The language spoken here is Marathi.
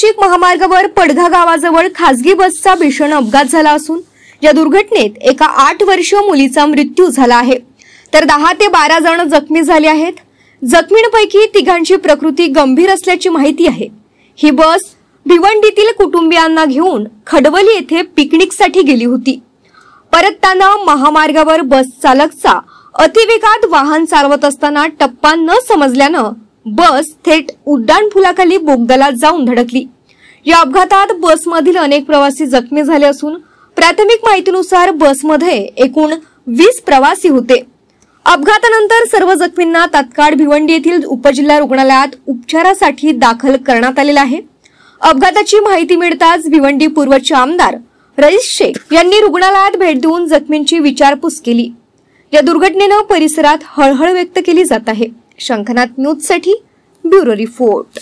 नाशिक महामार्गावर पडघा गावाजवळ खासगी बसचा भीषण अपघात झाला असून या दुर्घटनेत एका 8 वर्षीय मुलीचा मृत्यू झाला आहे, तर 10 ते 12 जण जखमी झाले आहेत। जखमींपैकी तिघांची प्रकृती गंभीर असल्याची माहिती आहे। ही बस भिवंडीतील कुटुंबियांना घेऊन खडवली येथे पिकनिकसाठी गेली होती। परतताना महामार्गावर बस चालकचा अतिवेगात वाहन चालवत असताना टप्पा न समजल्यानं बस थेट उड्डाणपुलाखाली बोगद्याला जाऊन धडकली। या अपघातात बसमधील अनेक प्रवासी जखमी झाले असून प्राथमिक माहितीनुसार बसमध्ये एकूण 20 प्रवासी होते। अपघातानंतर सर्व जखमींना तात्काळ भिवंडी येथील उपजिल्हा रुग्णालयात उपचारासाठी दाखल करण्यात आलेले आहे। अपघाताची माहिती मिळताच भिवंडी पूर्वचे आमदार रईस शेख यांनी रुग्णालयात भेट देऊन जखमींची विचारपूस केली। या दुर्घटनेनं परिसरात हळहळ व्यक्त केली जात आहे। शंखनाथ न्यूज साठी ब्युरो रिपोर्ट।